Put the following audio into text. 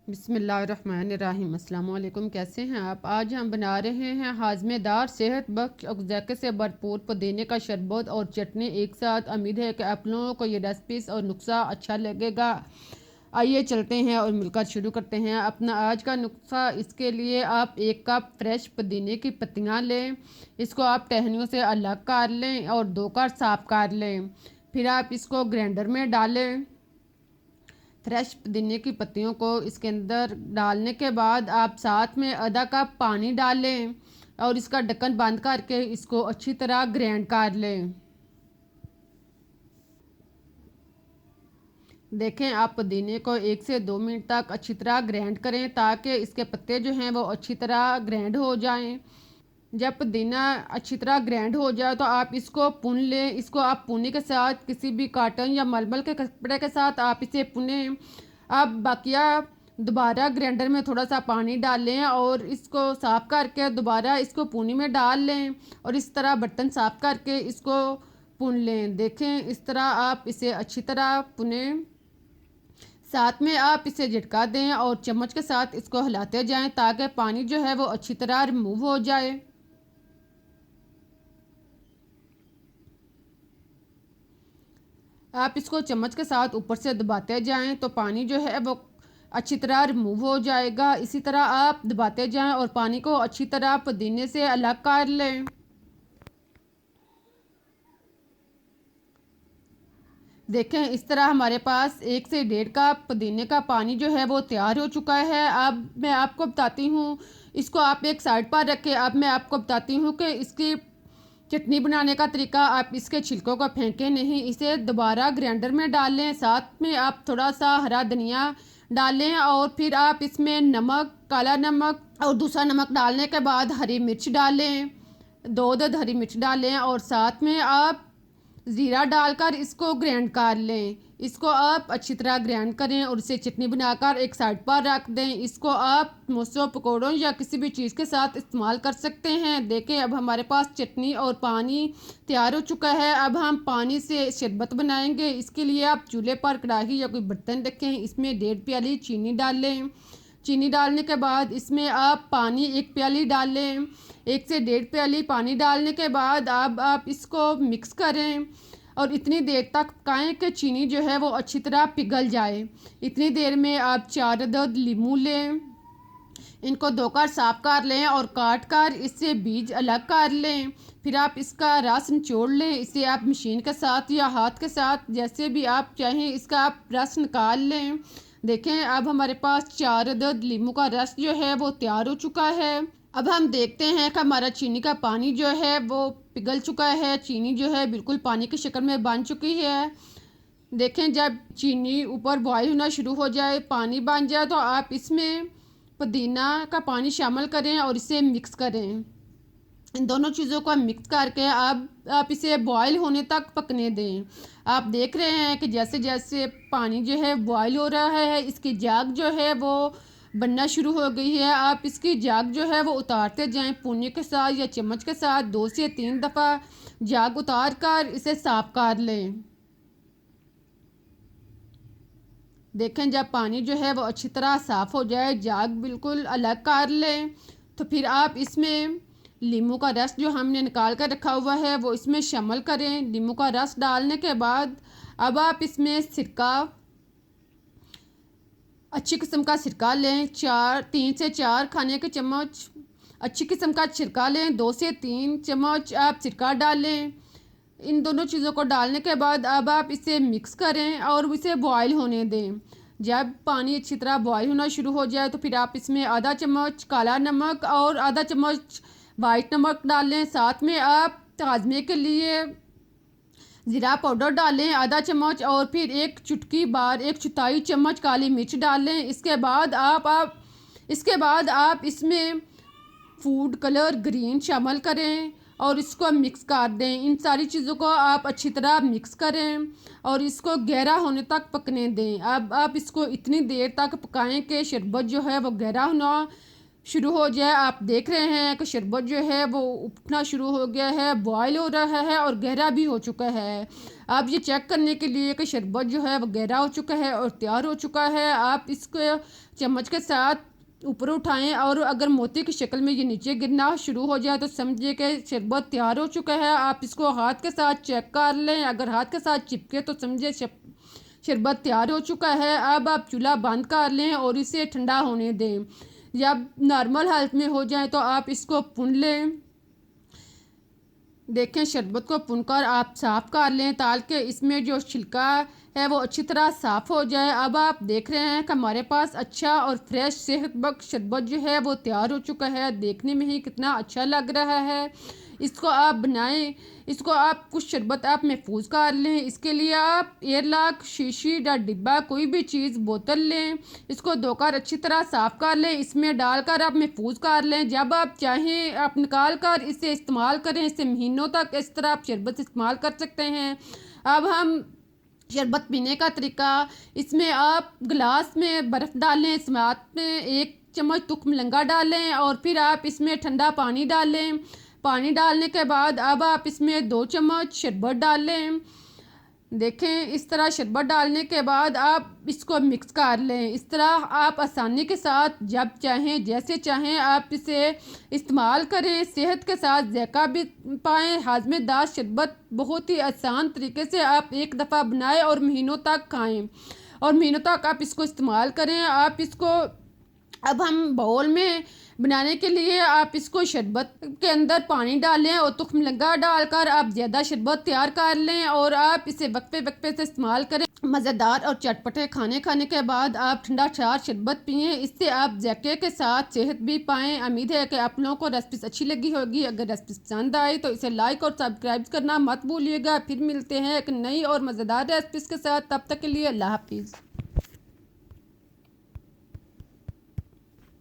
बिस्मिल्लाहिर्रहमानिर्रहीम। अस्सलाम वालेकुम। कैसे हैं आप? आज हम बना रहे हैं हाजमेदार सेहत बख्श और ज़ायके से भरपूर पुदीने का शरबत और चटनी एक साथ। उम्मीद है कि आप लोगों को ये रेसिपी और नुस्खा अच्छा लगेगा। आइए चलते हैं और मिलकर शुरू करते हैं अपना आज का नुस्खा। इसके लिए आप 1 कप फ्रेश पुदीने की पत्तियां लें। इसको आप टहनियों से अलग कर लें और 2 कर साफ कर लें। फिर आप इसको ग्राइंडर में डालें। फ्रेश पुदीने की पत्तियों को इसके अंदर डालने के बाद आप साथ में आधा कप पानी डालें और इसका ढक्कन बंद करके इसको अच्छी तरह ग्राइंड कर लें। देखें, आप पुदीने को 1 से 2 मिनट तक अच्छी तरह ग्राइंड करें ताकि इसके पत्ते जो हैं वो अच्छी तरह ग्राइंड हो जाएं। जब पुदीना अच्छी तरह ग्राइंड हो जाए तो आप इसको पुन लें। इसको आप पुनी के साथ किसी भी कॉटन या मलमल के कपड़े के साथ आप इसे पुनें। अब बाकिया दोबारा ग्राइंडर में थोड़ा सा पानी डाल लें और इसको साफ़ करके दोबारा इसको पुनी में डाल लें और इस तरह बर्तन साफ़ करके इसको पुन लें। देखें, इस तरह आप इसे अच्छी तरह पुनें। साथ में आप इसे झटका दें और चम्मच के साथ इसको हिलाते जाएं ताकि पानी जो है वो अच्छी तरह रिमूव हो जाए। आप इसको चम्मच के साथ ऊपर से दबाते जाएं तो पानी जो है वो अच्छी तरह रिमूव हो जाएगा। इसी तरह आप दबाते जाएं और पानी को अच्छी तरह पुदीने से अलग कर लें। देखें, इस तरह हमारे पास 1 से 1.5 कप पुदीने का पानी जो है वो तैयार हो चुका है। अब मैं आपको बताती हूँ, इसको आप एक साइड पर रखें। अब मैं आपको बताती हूँ कि इसकी चटनी बनाने का तरीका। आप इसके छिलकों को फेंकें नहीं, इसे दोबारा ग्राइंडर में डाल लें। साथ में आप थोड़ा सा हरा धनिया डालें और फिर आप इसमें नमक, काला नमक और दूसरा नमक डालने के बाद हरी मिर्च डालें। 2 हरी मिर्च डालें और साथ में आप ज़ीरा डालकर इसको ग्राइंड कर लें। इसको आप अच्छी तरह ग्राइंड करें और इसे चटनी बनाकर एक साइड पर रख दें। इसको आप समोसों, पकौड़ों या किसी भी चीज़ के साथ इस्तेमाल कर सकते हैं। देखें, अब हमारे पास चटनी और पानी तैयार हो चुका है। अब हम पानी से शरबत बनाएंगे। इसके लिए आप चूल्हे पर कढ़ाई या कोई बर्तन रखें। इसमें 1.5 प्याली चीनी डालें। चीनी डालने के बाद इसमें आप पानी 1 प्याली डालें। 1 से 1.5 प्याली पानी डालने के बाद अब आप इसको मिक्स करें और इतनी देर तक पकाएं कि चीनी जो है वो अच्छी तरह पिघल जाए। इतनी देर में आप 4 अदद लीमू लें। इनको धोकर साफ कर लें और काट कर इससे बीज अलग कर लें। फिर आप इसका रस निचोड़ लें। इसे आप मशीन के साथ या हाथ के साथ जैसे भी आप चाहें इसका आप रस निकाल लें। देखें, अब हमारे पास 4 अदद लीमू का रस जो है वो तैयार हो चुका है। अब हम देखते हैं कि हमारा चीनी का पानी जो है वो पिघल चुका है। चीनी जो है बिल्कुल पानी की शक्ल में बन चुकी है। देखें, जब चीनी ऊपर बॉयल होना शुरू हो जाए, पानी बन जाए, तो आप इसमें पुदीना का पानी शामिल करें और इसे मिक्स करें। इन दोनों चीज़ों को मिक्स करके आप इसे बॉयल होने तक पकने दें। आप देख रहे हैं कि जैसे जैसे पानी जो है बॉयल हो रहा है, इसकी जाग जो है वो बनना शुरू हो गई है। आप इसकी जाग जो है वो उतारते जाएं पुन्नी के साथ या चम्मच के साथ। 2 से 3 दफ़ा जाग उतार कर इसे साफ कर लें। देखें, जब पानी जो है वो अच्छी तरह साफ़ हो जाए, जाग बिल्कुल अलग कर लें, तो फिर आप इसमें नींबू का रस जो हमने निकाल कर रखा हुआ है वो इसमें शामिल करें। नींबू का रस डालने के बाद अब आप इसमें सिरका, अच्छी किस्म का सिरका लें। 3 से 4 खाने के चम्मच अच्छी किस्म का सिरका लें। 2 से 3 चम्मच आप सिरका डालें। इन दोनों चीज़ों को डालने के बाद अब आप इसे मिक्स करें और इसे बॉयल होने दें। जब पानी अच्छी तरह बॉयल होना शुरू हो जाए तो फिर आप इसमें आधा चम्मच काला नमक और आधा चम्मच वाइट नमक डालें। साथ में आप ताजमे के लिए ज़ीरा पाउडर डालें आधा चम्मच और फिर 1 चौथाई चम्मच काली मिर्च डालें। इसके बाद आप इसमें फूड कलर ग्रीन शामिल करें और इसको मिक्स कर दें। इन सारी चीज़ों को आप अच्छी तरह मिक्स करें और इसको गहरा होने तक पकने दें। अब आप इसको इतनी देर तक पकाएं कि शरबत जो है वो गहरा होना शुरू हो जाए। आप देख रहे हैं कि शरबत जो है वो उठना शुरू हो गया है, बॉयल हो रहा है और गहरा भी हो चुका है। आप ये चेक करने के लिए कि शरबत जो है वो गहरा हो चुका है और तैयार हो चुका है, आप इसको चम्मच के साथ ऊपर उठाएं और अगर मोती की शक्ल में ये नीचे गिरना शुरू हो जाए तो समझिए कि शरबत तैयार हो चुका है। आप इसको हाथ के साथ चेक कर लें, अगर हाथ के साथ चिपके तो समझिए शरबत तैयार हो चुका है। अब आप चूल्हा बंद कर लें और इसे ठंडा होने दें। जब नॉर्मल हालत में हो जाए तो आप इसको भून लें। देखें शरबत को भूनकर आप साफ़ कर लें ताकि इसमें जो छिलका है वो अच्छी तरह साफ़ हो जाए। अब आप देख रहे हैं कि हमारे पास अच्छा और फ्रेश सेहतबख्श शरबत जो है वो तैयार हो चुका है। देखने में ही कितना अच्छा लग रहा है। इसको आप बनाएं, इसको आप कुछ शरबत आप महफूज कर लें। इसके लिए आप एयरलॉक शीशी या डिब्बा कोई भी चीज़ बोतल लें, इसको धोकर अच्छी तरह साफ़ कर लें, इसमें डालकर आप महफूज कर लें। जब आप चाहें आप निकाल कर इसे इस्तेमाल करें, इसे महीनों तक इस तरह आप शरबत इस्तेमाल कर सकते हैं। अब हम शरबत पीने का तरीका, इसमें आप गिलास में बर्फ़ डालें, साथ में 1 चम्मच तुख मलंगा डालें और फिर आप इसमें ठंडा पानी डालें। पानी डालने के बाद अब आप इसमें 2 चम्मच शरबत डालें। देखें इस तरह शरबत डालने के बाद आप इसको मिक्स कर लें। इस तरह आप आसानी के साथ जब चाहें जैसे चाहें आप इसे इस्तेमाल करें। सेहत के साथ जायका भी पाएँ। हाज़मेदार शरबत बहुत ही आसान तरीके से आप एक दफ़ा बनाएं और महीनों तक खाएं और महीनों तक आप इसको इस्तेमाल करें। आप इसको अब हम बाउल में बनाने के लिए आप इसको शरबत के अंदर पानी डालें और तुख मलंगा डालकर आप ज़्यादा शरबत तैयार कर लें और आप इसे वक्फे वक्फे से इस्तेमाल करें। मज़ेदार और चटपटे खाने के बाद आप ठंडा छार शरबत पिएँ। इससे आप जायके के साथ सेहत भी पाएँ। उम्मीद है कि आप लोगों को रेसिपी अच्छी लगी होगी। अगर रेसिपी पसंद आई तो इसे लाइक और सब्सक्राइब करना मत भूलिएगा। फिर मिलते हैं एक नई और मज़ेदार रेसिपी के साथ। तब तक के लिए अल्लाह हाफिज़।